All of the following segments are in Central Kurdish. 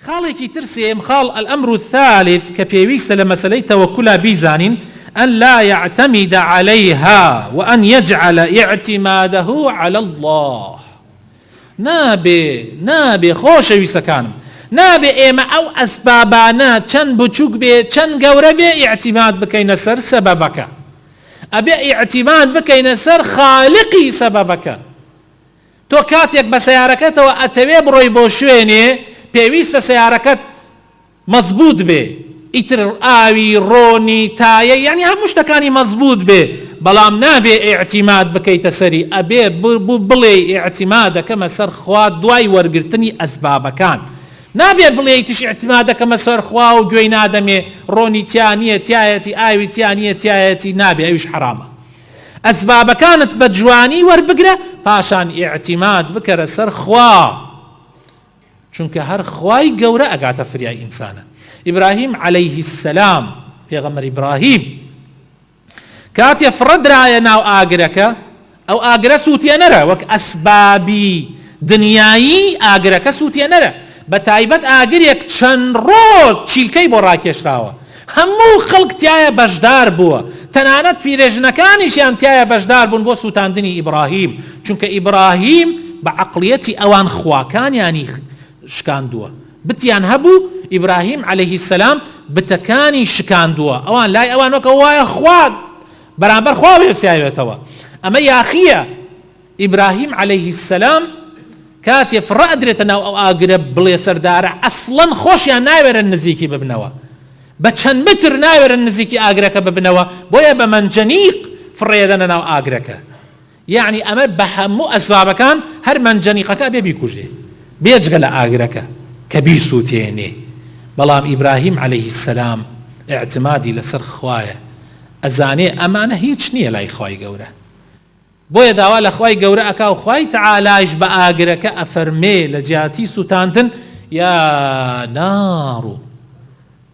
خاڵێکی ترسێم خاڵ الأمر الثالث کە پێویستە لە مەسەلەی تەوەکولا بیزانین أن لا يعتمد عليها وأن يجعل اعتماده على الله. نابێ خۆشەویستەکانم نابێ ئێمە ئەو ئەسبابانە چەند بچووک بێ چەند گەورە بێ ئیعتیماد بکەینە سەر سەبەبەکە، ئەبێ ئیعتیماد بکەینە سەر خالقی سەبەبەکە. تۆ کاتێک بە سەیارەکەتەوە ئەتەوێ بڕۆی بۆ شوێنێ پێویستە سەیارەکەت مەزبوط بێ، ئیتر ئاوی ڕۆنی تایە یعنی هەموو شتەکانی مەزبوط بێ، بەڵام نابێ ئیعتیماد بکەیتە سەری، ئەبێ بڵێ ئیعتیمادەکەمە سەر خوا دوای وەرگرتنی ئەسبابەکان. نابێ بڵێ تش ئیعتیمادەکەمە سەر خوا و گوێی نادەمێ ڕۆنی تیانیە تایەتی ئاوی تیانیە تایەتی نابێ، ئەویش حرامە. ئەسبابەکانت بە جوانی وەربگرە پاشان ئیعتیماد بکەرە سەر خوا، چونکە هەر خوای گەورە ئەگاتە فریای ئینسانە. ئیبراهیم عەلەیه السەلام پێغەمبەر ئیبراهیم کاتێ فڕەدرایە ناو ئاگرەکە، ئەو ئاگرە سووتێنەرە وەک ئەسبابی دنیایی ئاگرەکە سووتێنەرە، بە تایبەت ئاگرێک چەند ڕۆژ چیلکەی بۆ ڕاکێشراوە، هەموو خەڵک تایە بەشدار بووە، تەنانەت پیرێژنەکانیشیان تایە بەشدار بوون بۆ سووتاندنی ئیبراهیم، چونکە ئیبراهیم بە عەقڵیەتی ئەوان خواکانیانی شکاندووە، بتیان هەبوو ئیبراهیم عەلەیه السەلام بتەکانی شکاندووە، ئەوان لای ئەوان وەکە وایە خوا بەرامبەر خوا بێسیاوێتەوە. ئەمە یاخیە ئیبراهیم عەلەیه السەلام کاتێ فڕە ئەدرێتە ناو ئەو ئاگرە بڵێ سەردارە ئەسڵەن خۆشیان ناوێرن نزیکی ببنەوە، بە چەند متر ناوێرن نزیکی ئاگرەکە ببنەوە، بۆیە بە منجەنیق فڕێدەنە ناو ئاگرەکە. یعنی ئەمە بە هەموو ئەسبابەکان هەر منجەنیقەکە بێ بیکوژێ بێجگە لە ئاگرەکە کە بیسووتێنێ. بەڵام ئیبراهیم عەلەیه السەلام ئیعتمادی لەسەر خوایە، ئەزانێ ئەمانە هیچ نییە لای خوای گەورە، بۆیە داوا لە خوای گەورە ئەکا و خوای تەعالایش بە ئاگرەکە ئەفەرمێ لە جیاتی سووتاندن یا نار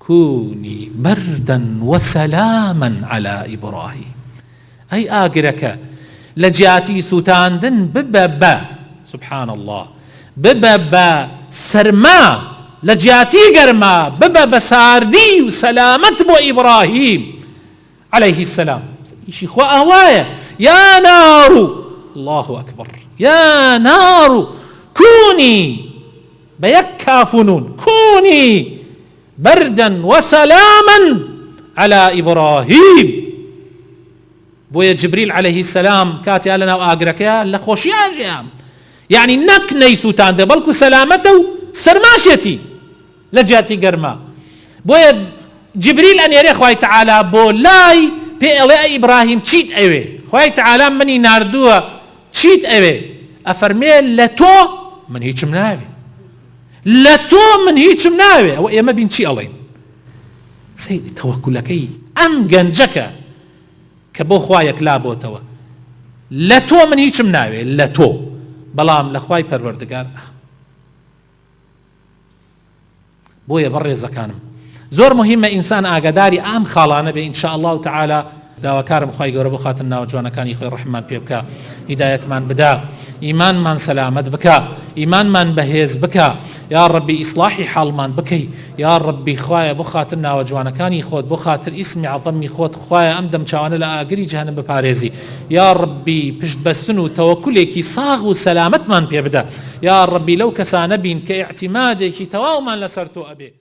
كوني بردا وسلاما على إبراهيم. أي آقرك لجاتي سوتاندن ببابا سبحان الله ببابا سرما لجاتي قرما ببابا ساردي وسلامت بو إبراهيم عليه السلام. إيشي خوا أهوايا يا نار الله أكبر يا نار كوني بيكافنون كوني بردا وسلاما على إبراهيم. بويا جبريل عليه السلام كاتي لنا وآقركيا لخوشيا جيام يعني نك نيسو تاند بلكو سلامته سرماشيتي لجاتي قرما. بويا جبريل أن يري خواهي تعالى بولاي بي إلي إبراهيم تشيت أوي خواهي تعالى مني ناردوها تشيت أوي أفرمي لتو من هيك مناوي لتو من هيك مناوي أو إما بين شي ألين سيدي توكلكي أم جنجك كبو خوايك لا بوتوا لتو من هيك مناوي لتو بلام لخواي پروردگار بويا بري زكانم زور مهمة إنسان آقاداري أم خالانه بي إن شاء الله تعالى داواکارم خی گەورە بۆ خاتن ناو جوانەکانی خۆی ڕەحمان پێ بکە، هیدایەتمان بدا، ئیمانمان سەلامەت بکە، ئیمانمان بەهێز بکە، یا ڕەبی ئیسلاحی حاڵمان بکەی، یا ڕەبی خوایە بۆ خاتر ناوە جوانەکانی خۆت، بۆ خاتر ئیسمی عەظەمی خۆت، خوایە ئەم دەم چاوانە لە ئاگری جەهەنەم بپارێزی، یا ڕەبی پشت بەستن و تەوەکولێکی ساغ و سەلامەتمان پێ بدە، یا ڕەبی لەو کەسانە بین کە ئیعتیمادێکی تەواومان لەسەر تۆ ئەبێ.